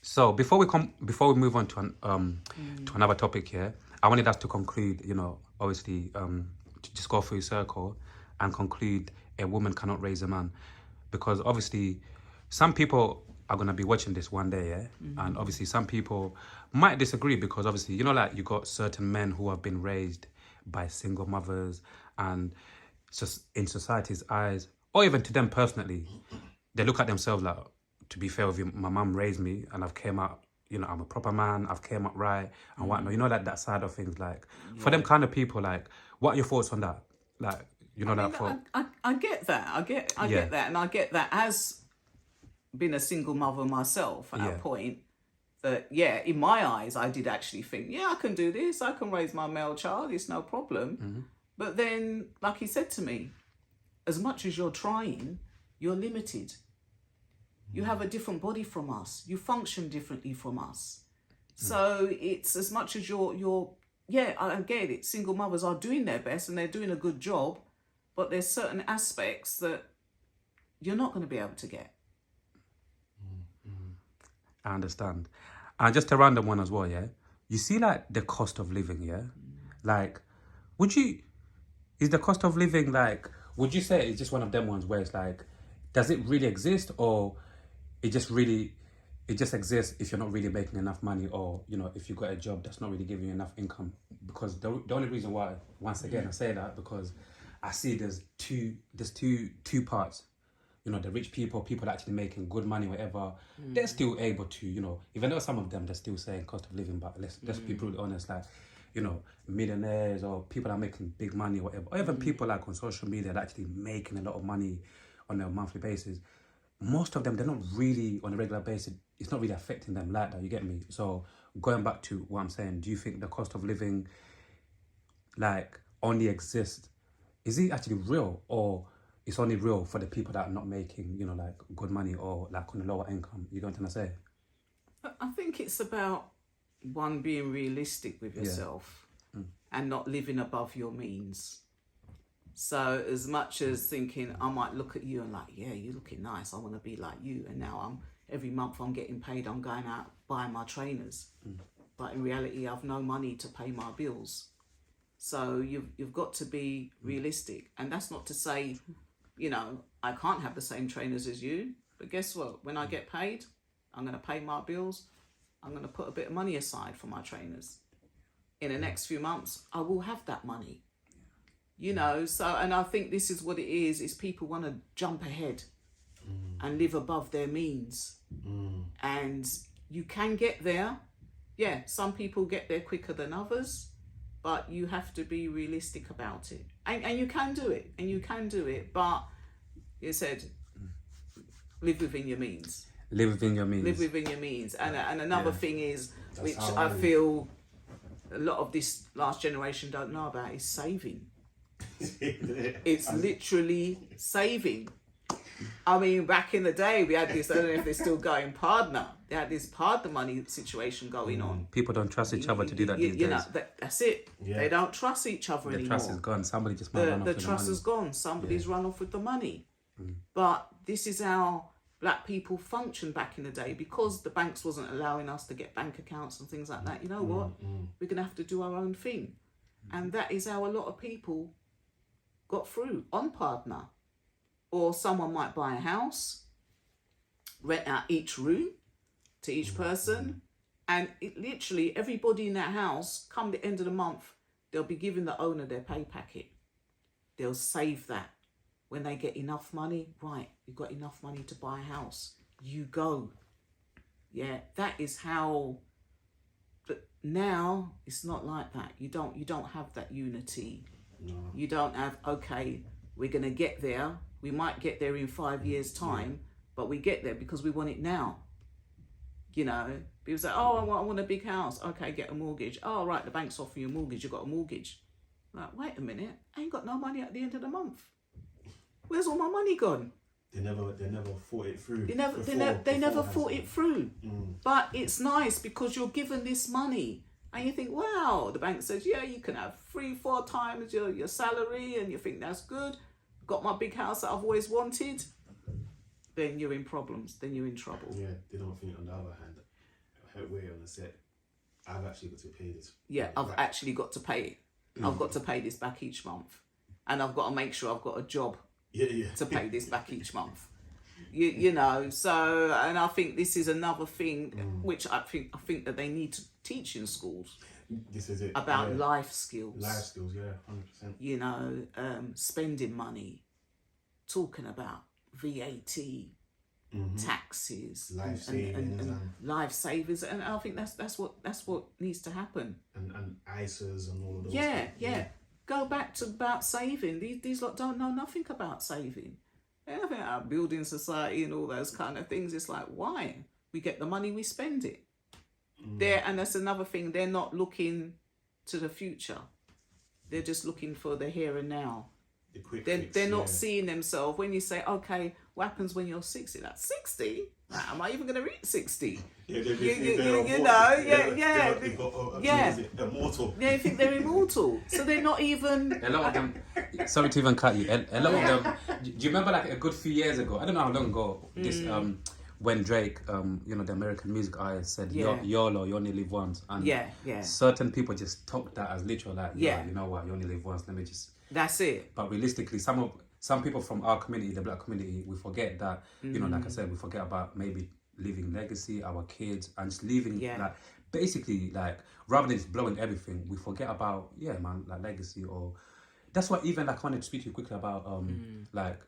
So before we move on to another topic here, I wanted us to conclude, obviously, to just go through a circle and conclude a woman cannot raise a man, because obviously some people are gonna be watching this one day, yeah, and obviously some people might disagree, because obviously like you got certain men who have been raised by single mothers, and just in society's eyes, or even to them personally, they look at themselves like, to be fair with you, my mum raised me and I've came out, I'm a proper man, I've came up right and whatnot. Like that side of things, like for them kind of people, like what are your thoughts on that? Like, I get that. I get that. And I get that as being a single mother myself at that point, that, in my eyes, I did actually think, I can do this. I can raise my male child. It's no problem. But then, like he said to me, as much as you're trying, you're limited. You have a different body from us. You function differently from us. So it's as much as you're I get it. Single mothers are doing their best and they're doing a good job, but there's certain aspects that you're not going to be able to get. I understand. And just a random one as well, yeah? You see, like, the cost of living, yeah? Like, is the cost of living, like, would you say it's just one of them ones where it's like, does it really exist, or it just exists if you're not really making enough money, or if you got a job that's not really giving you enough income? Because the only reason why, once again, I say that, because I see there's two parts. The rich people actually making good money, whatever, they're still able to, even though some of them, they're still saying cost of living, but let's be brutally honest, like, millionaires or people that are making big money, whatever, or even people like on social media that are actually making a lot of money on a monthly basis. Most of them, they're not really on a regular basis. It's not really affecting them like that. You get me? So going back to what I'm saying, do you think the cost of living, like, only exists? Is it actually real, or it's only real for the people that are not making, like, good money, or like on a lower income? You know what I'm trying to say? I think it's about one being realistic with yourself and not living above your means. So as much as thinking, I might look at you and like, yeah, you're looking nice, I want to be like you, and now every month I'm getting paid, I'm going out buying my trainers. But in reality, I've no money to pay my bills. So you've got to be realistic. And that's not to say, I can't have the same trainers as you. But guess what? When I get paid, I'm going to pay my bills. I'm going to put a bit of money aside for my trainers. In the next few months, I will have that money. So, and I think this is what it is people want to jump ahead and live above their means. And you can get there. Yeah, some people get there quicker than others, but you have to be realistic about it. And you can do it. But you said, live within your means. Live within your means. Live within your means. And another thing is, which I feel a lot of this last generation don't know about, is saving. It's literally saving. I mean, back in the day, we had this, I don't know if they're still going, partner. They had this partner money situation going on. People don't trust each other to do that these days. That's it. Yeah. They don't trust each other anymore. The trust is gone. Somebody just might run off with the money. The trust is gone. Somebody's run off with the money. But this is how black people functioned back in the day, because the banks wasn't allowing us to get bank accounts and things like that. You know what? We're going to have to do our own thing. And that is how a lot of people got through, on partner. Or someone might buy a house, rent out each room to each person, and it literally, everybody in that house, come the end of the month, they'll be giving the owner their pay packet. They'll save that. When they get enough money, right, you've got enough money to buy a house, you go. Yeah, that is how. But now it's not like that. You don't have that unity. No. You don't have, okay, we're going to get there. We might get there in 5 years' time, but we get there because we want it now. People say, oh, I want a big house. Okay, get a mortgage. Oh, right, the bank's offering you a mortgage. You've got a mortgage. Like, wait a minute, I ain't got no money at the end of the month. Where's all my money gone? They never thought it through. They never thought it through. But it's nice because you're given this money. And you think, wow, the bank says, yeah, you can have 3-4 times your salary, and you think that's good. Got my big house that I've always wanted. Then you're in problems. Then you're in trouble. Yeah, they don't think on the other hand. way on the set, I've actually got to pay this. Yeah, I've actually got to pay it. I've got to pay this back each month, and I've got to make sure I've got a job to pay this back each month. You know, so, and I think this is another thing which I think that they need to teach in schools. This is it. About life skills. Life skills, yeah, 100%. You know, spending money, talking about VAT, taxes, Life savings and life savers, and I think that's what needs to happen. And ISAs and all of those. Yeah. Go back to about saving. These lot don't know nothing about saving. They don't think about building society and all those kind of things. It's like, why? We get the money, we spend it. And that's another thing. They're not looking to the future. They're just looking for the here and now. The quick They're not seeing themselves. When you say, okay, what happens when you're 60? Like, 60? Am I even going to reach 60? Yeah, immortal. They think they're immortal. So they're not even... A lot of them, sorry to even cut you, a lot of them, do you remember like a good few years ago, I don't know how long ago, this when Drake, the American music artist said, YOLO, you only live once. And certain people just took that as literal, like, you know what, you only live once, let me just... That's it. But realistically, some people from our community, the black community, we forget that, like I said, we forget about maybe leaving legacy, our kids, and just leaving, like, basically, like, rather than just blowing everything, we forget about, like legacy. Or that's what even, like, I wanted to speak to you quickly about, like,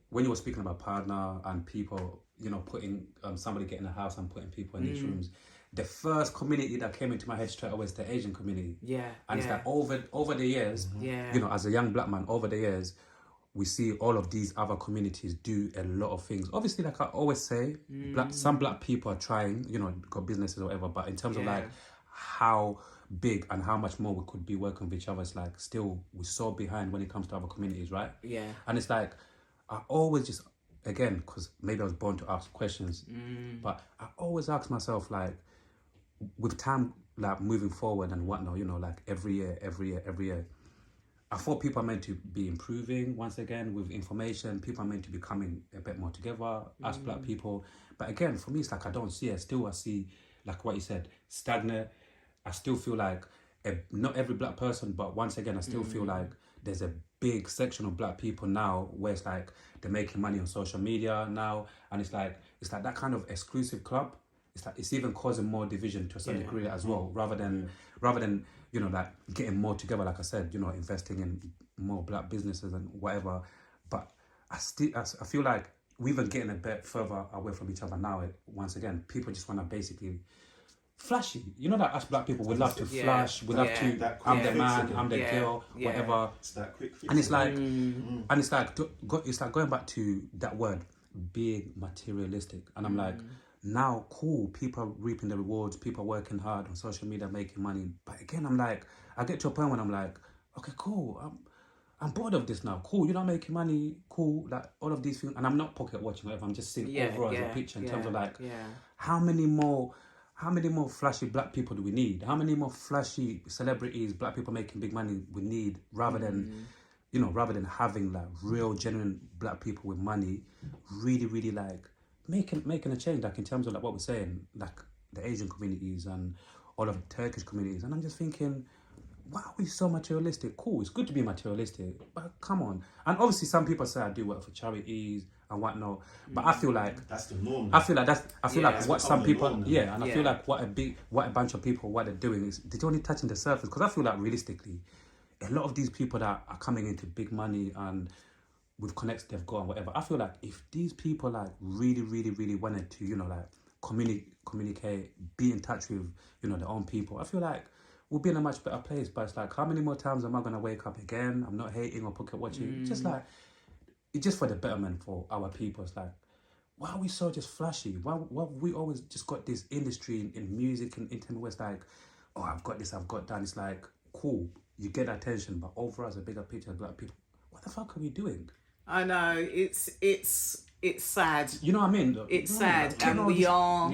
when you were speaking about partner and people, putting somebody getting a house and putting people in these rooms. The first community that came into my head straight away is the Asian community. And it's like over the years, as a young black man, over the years, we see all of these other communities do a lot of things. Obviously, like I always say, some black people are trying, got businesses or whatever, but in terms of like how big and how much more we could be working with each other, it's like still we're so behind when it comes to other communities, right? And it's like, I always just, again, because maybe I was born to ask questions, but I always ask myself, like, with time, like moving forward and whatnot, like every year, I thought people are meant to be improving once again with information. People are meant to be coming a bit more together as black people. But again, for me, it's like I don't see it. Still, I see, like what you said, stagnant. I still feel like not every black person, but once again, I still feel like there's a big section of black people now where it's like they're making money on social media now, and it's like that kind of exclusive club. It's like it's even causing more division to a certain degree as well, rather than like getting more together. Like I said, investing in more black businesses and whatever. But I feel like we're even getting a bit further away from each other now. Once again, people just want to basically flashy. That us black people, we love to flash. We love to. I'm the man. I'm the girl. Whatever. It's that quick fix. And it's like, it's like going back to that word, being materialistic. And I'm like. Now, cool, people are reaping the rewards, people are working hard on social media, making money. But again, I'm like, I get to a point when I'm like, okay, cool, I'm bored of this now. Cool, you're not making money, cool, like all of these things. And I'm not pocket watching, whatever, I'm just seeing overall as a picture in terms of like, how many more flashy black people do we need? How many more flashy celebrities, black people making big money we need, rather than, rather than having like real, genuine black people with money, really, really like, making a change, like in terms of like what we're saying, like the Asian communities and all of the Turkish communities. And I'm just thinking, why are we so materialistic? Cool, it's good to be materialistic, but come on. And obviously some people say I do work for charities and whatnot, but I feel like that's the norm. I feel like what some people and I feel like what a bunch of people, what they're doing is they're only touching the surface. Because I feel like realistically, a lot of these people that are coming into big money and with connects they've got and whatever, I feel like if these people like really, really, really wanted to, like communicate, be in touch with, their own people, I feel like we'll be in a much better place. But it's like, how many more times am I gonna wake up again? I'm not hating or pocket watching. Just like, it's just for the betterment for our people. It's like, why are we so just flashy? Why we always just got this industry in music and entertainment where it's like, oh, I've got this, I've got that. It's like, cool, you get attention, but overall as a bigger picture of black people, what the fuck are we doing? I know, it's sad. You know what I mean? It's sad, and we are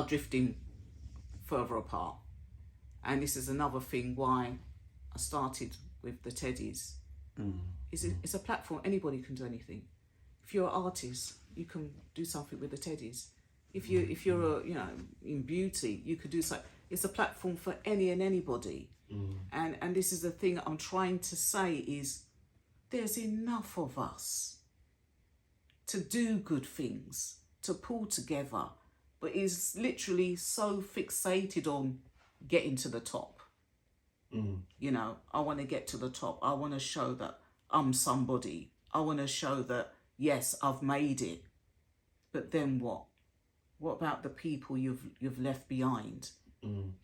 drifting further apart. And this is another thing why I started with the Teddies. It's a platform, anybody can do anything. If you're an artist, you can do something with the Teddies. If you're in beauty, you could do so. It's a platform for any and anybody. And this is the thing I'm trying to say is there's enough of us to do good things, to pull together, but is literally so fixated on getting to the top. I want to get to the top. I want to show that I'm somebody. I want to show that, yes, I've made it. But then what? What about the people you've left behind? And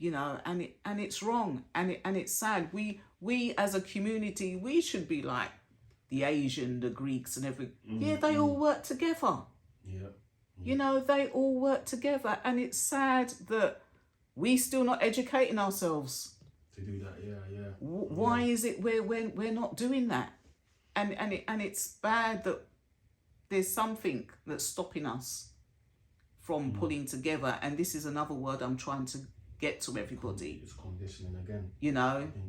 it's wrong, and it's sad. We as a community, we should be like the Asian, the Greeks, and everything. Yeah, they all work together. Yeah. They all work together, and it's sad that we still not educating ourselves. To do that, yeah. Why is it we're not doing that? And it's bad that there's something that's stopping us from pulling together. And this is another word I'm trying to get to everybody. It's conditioning again. In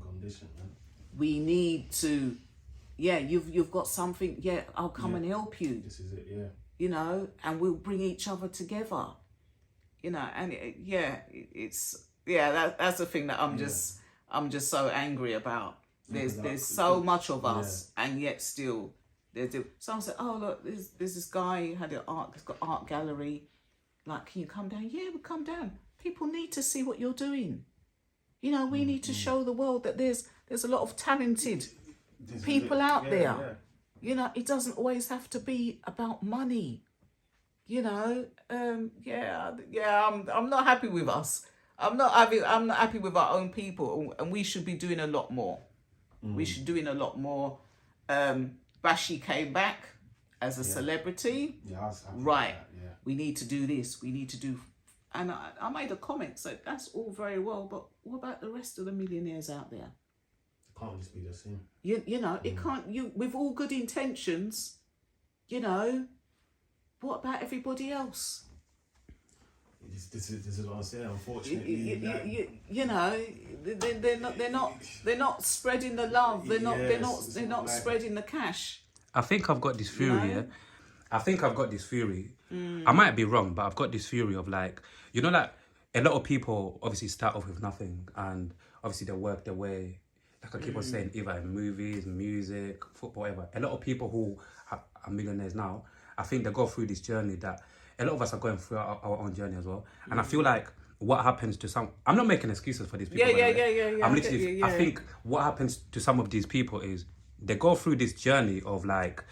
condition, man. We need to, you've got something, I'll come and help you. This is it, yeah. And we'll bring each other together. That's the thing that I'm just so angry about. There's so much of us, and yet still someone said, oh look, there's this guy who had he's got art gallery. Like, can you come down? Yeah, we'll come down. People need to see what you're doing. We need to show the world that there's a lot of talented people out there. Yeah. It doesn't always have to be about money. I'm not happy with us. I'm not happy with our own people, and we should be doing a lot more. We should doing a lot more. Bashi came back as a celebrity. Yeah, I was happy with right. that, yeah. We need to do this. We need to do. And I made a comment. So that's all very well, but what about the rest of the millionaires out there? It can't just be the same. It can't. With all good intentions, what about everybody else? This is what I'm saying. Unfortunately, they're not spreading the love. They're not like spreading the cash. I think I've got this theory, yeah? I think I've got this theory. I might be wrong, but I've got this theory of like, like a lot of people obviously start off with nothing, and obviously they work their way, like I keep on saying, either in movies, music, football, whatever. A lot of people who are millionaires now, I think they go through this journey that a lot of us are going through our own journey as well. And I feel like what happens to some, I'm not making excuses for these people. Yeah. I'm literally, I think what happens to some of these people is they go through this journey of like,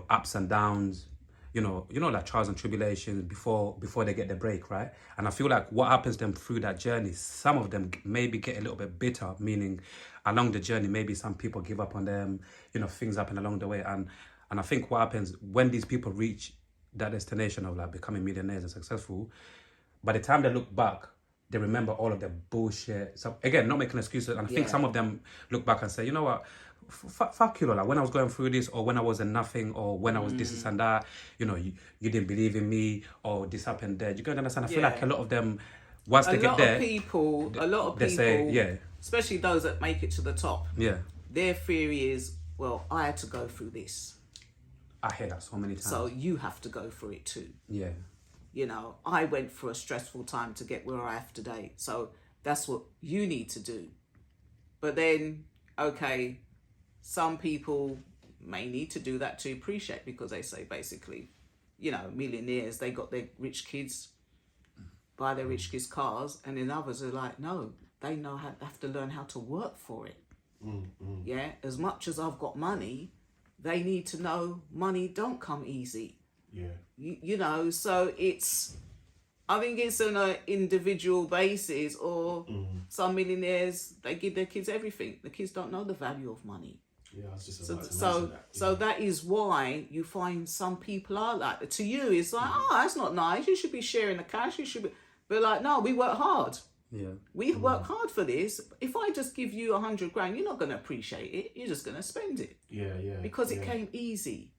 ups and downs, like trials and tribulations before they get the break, right? And I feel like what happens to them through that journey, some of them maybe get a little bit bitter, meaning along the journey, maybe some people give up on them, things happen along the way. And I think what happens when these people reach that destination of like becoming millionaires and successful, by the time they look back, they remember all of the bullshit. So again, not making excuses. And I think some of them look back and say, you know what, fuck you, like when I was going through this, or when I was in nothing, or when I was this and that, you didn't believe in me, or this happened there. You can understand? I feel like a lot of them, once they get there, a lot of people say, especially those that make it to the top, their theory is, well, I had to go through this. I hear that so many times. So you have to go through it too. Yeah. I went through a stressful time to get where I am today. So that's what you need to do. But then, okay, some people may need to do that to appreciate, because they say basically, millionaires, they got their rich kids, buy their rich kids cars, and then others are like, no, they have to learn how to work for it. Yeah, as much as I've got money, they need to know money don't come easy. Yeah. So I think it's on an individual basis, or some millionaires, they give their kids everything. The kids don't know the value of money. Yeah, I was just about to mention that. So that is why you find some people are like that. To you, it's like, oh, that's not nice. You should be sharing the cash. You should be, but like, no, we work hard. Yeah. We work hard for this. If I just give you 100 grand, you're not going to appreciate it. You're just going to spend it. Yeah. Because it came easy.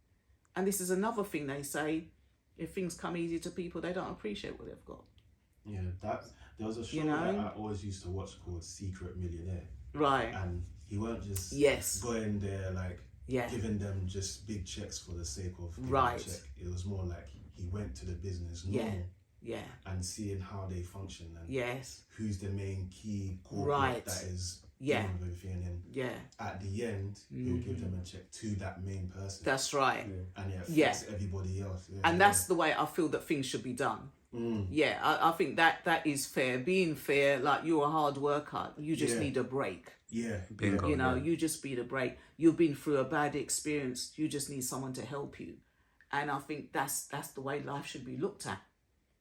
And this is another thing they say, if things come easy to people, they don't appreciate what they've got. Yeah, there was a show that I always used to watch called Secret Millionaire. Right. And he weren't just going there like giving them just big checks for the sake of giving a check. It was more like he went to the business normal. Yeah. and seeing how they function and Yes. who's the main key corporate Right. that is Yeah. dealing with everything, and then Yeah. at the end he'll give them a check to that main person. That's right. And it Yeah. affects everybody else. Yeah, And that's the way I feel that things should be done. Yeah, I think that is fair. Being fair, like you're a hard worker, you just need a break. Yeah. Bingo. You know, you just need a break. You've been through a bad experience. You just need someone to help you. And I think that's the way life should be looked at.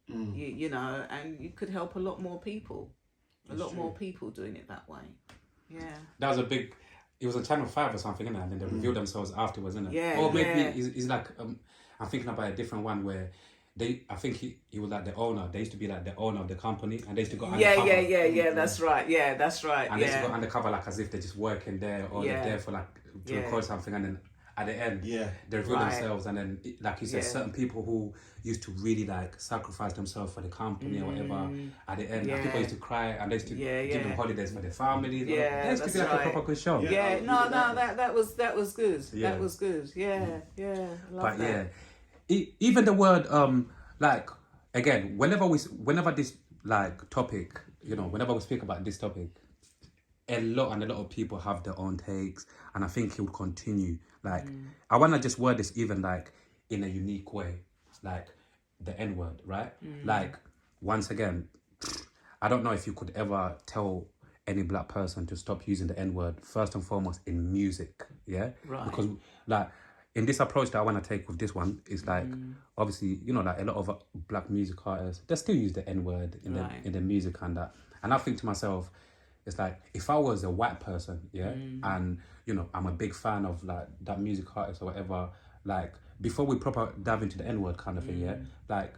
You know, and you could help a lot more people. More people doing it that way. Yeah. That was a big. It was on Channel 5 or something, innit? And then they revealed themselves afterwards, innit? Yeah. Or maybe it's like I'm thinking about a different one where I think he was like the owner. They used to be like the owner of the company, and they used to go undercover. Yeah. That's right. Yeah, that's right. And they used to go undercover like as if they're just working there or they're there for like to record something, and then at the end, they reveal themselves, and then like you said, certain people who used to really like sacrifice themselves for the company or whatever. At the end, like, people used to cry, and they used to give them holidays for their families. Yeah, it used to be like a proper good show. Yeah, no, that was good. Yeah. That was good. Yeah. I love But that. even the word like again, whenever this like topic, you know, whenever we speak about this topic, a lot of people have their own takes, and I think it will continue. Like I want to just word this even like in a unique way, like the N word, right? Like once again, I don't know if you could ever tell any black person to stop using the N word, first and foremost in music, yeah? Right. Because like in this approach that I want to take with this one is like obviously, you know, like a lot of black music artists, they still use the N word in the music and that. And I think to myself, it's like if I was a white person, and you know, I'm a big fan of like that music artist or whatever, like before we proper dive into the N word kind of thing, like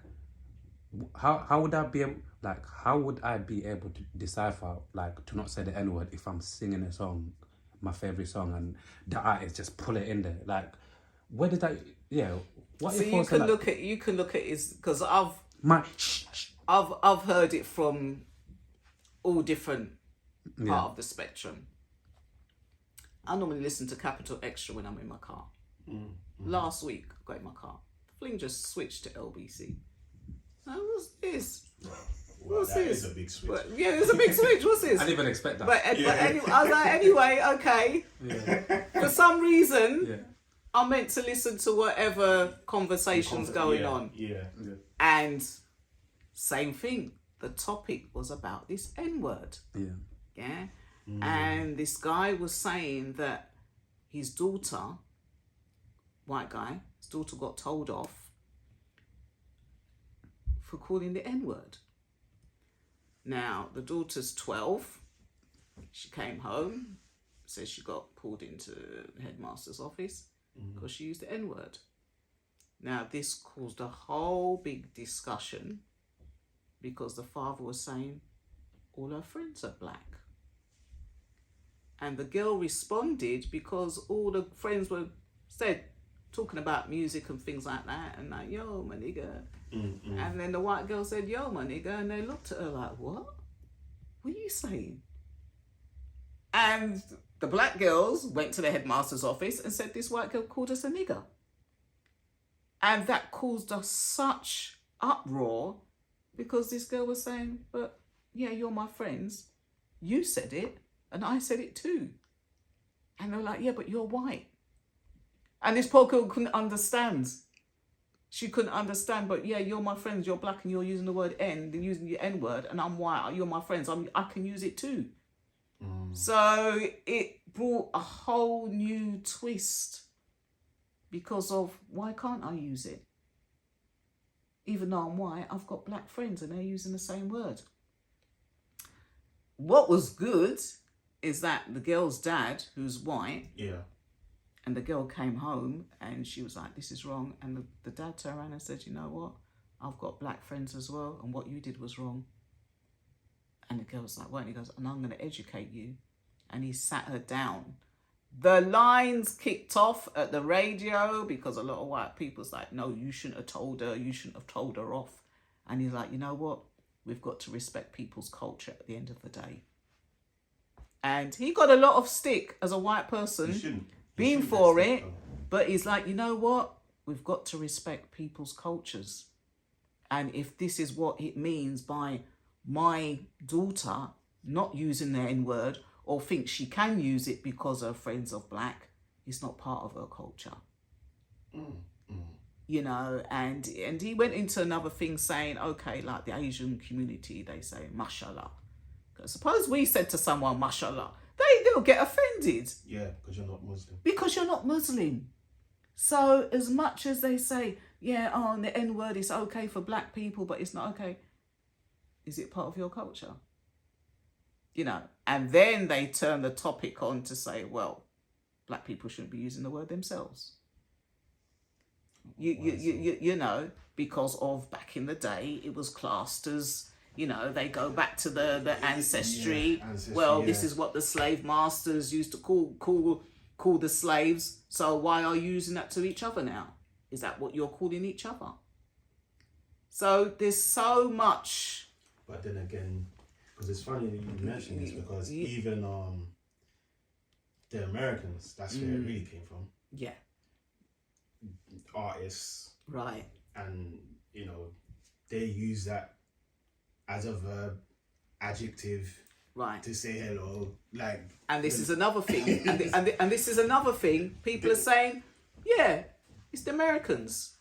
how would I be able, like how would I be able to decipher like to not say the N word if I'm singing a song, my favorite song, and the artist just pull it in there? Like, where did that? Yeah, what? So you can look at it because I've heard it from all different part of the spectrum. I normally listen to Capital Extra when I'm in my car. Last week, I got in my car. The fling just switched to LBC. Now, what's this? What's that this? is a big switch. But, yeah, it's a big switch. What's this? I didn't even expect that. But anyway, I was like, anyway, okay. For some reason, I'm meant to listen to whatever conversation's going on. Yeah. And same thing. The topic was about this N-word. Yeah. And this guy was saying that his daughter, white guy, his daughter got told off for calling the N-word. Now, the daughter's 12. She came home, says she got pulled into the headmaster's office because she used the N-word. Now, this caused a whole big discussion because the father was saying all her friends are black. And the girl responded because all the friends were talking about music and things like that, and like, yo, my nigga. And then the white girl said, yo, my nigga, and they looked at her like, what are you saying? And the black girls went to the headmaster's office and said this white girl called us a nigger. And that caused us such uproar because this girl was saying, but yeah, you're my friends. You said it, and I said it too. And they were like, yeah, but you're white. And this poor girl couldn't understand. She couldn't understand, but yeah, you're my friends, you're black and you're using the word N, you're using the N word, and I'm white, you're my friends, I can use it too. So it brought a whole new twist because of why can't I use it? Even though I'm white, I've got black friends and they're using the same word. What was good is that the girl's dad, who's white, and the girl came home and she was like, this is wrong. And the dad turned around and said, you know what? I've got black friends as well, and what you did was wrong. And the girl was like, what? And he goes, and I'm going to educate you. And he sat her down. The lines kicked off at the radio because a lot of white people's like, no, you shouldn't have told her. You shouldn't have told her off. And he's like, you know what? We've got to respect people's culture at the end of the day. And he got a lot of stick as a white person being for it. But he's like, you know what? We've got to respect people's cultures. And if this is what it means by my daughter not using the N-word or thinks she can use it because her friends are black, it's not part of her culture. You know, and he went into another thing saying, okay, like the Asian community, they say, mashallah. Suppose we said to someone, mashallah, they'll get offended. Yeah, because you're not Muslim. Because you're not Muslim. So as much as they say, yeah, oh, the N-word is okay for black people, but it's not okay, is it part of your culture? You know, and then they turn the topic on to say, well, black people shouldn't be using the word themselves. You know, because of back in the day, it was classed as, you know, they go back to the ancestry. This is what the slave masters used to call the slaves. So why are you using that to each other now? Is that what you're calling each other? So there's so much. But then again, because it's funny that you mention this, because even the Americans, that's where it really came from. Yeah. Artists. Right. And, you know, they use that as a verb, adjective. Right. To say hello. Like. And this is another thing. and this is another thing. People are saying, yeah, it's the Americans.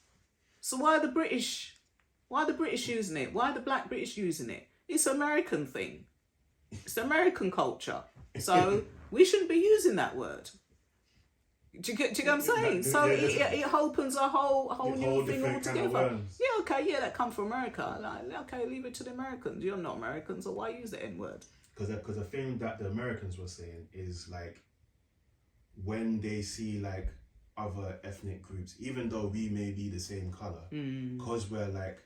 So why are the British using it? Why are the black British using it? It's an American thing. It's American culture. So we shouldn't be using that word. Do you get what I'm saying? So it opens a whole new thing altogether. Yeah, okay, yeah, that comes from America. Like, okay, leave it to the Americans. You're not Americans, so why use the N-word? Because the thing that the Americans were saying is, like, when they see, like, other ethnic groups, even though we may be the same colour, because we're, like,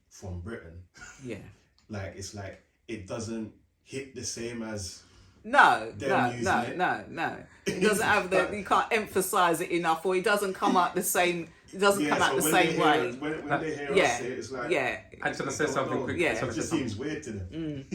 from Britain, yeah, like, it's like, it doesn't hit the same as... No. It doesn't have you can't emphasise it enough, or it doesn't come out the same. It doesn't come out the same way. When they hear us say it, it's like, yeah. Actually, I said something quick. Yeah. It just seems weird to them.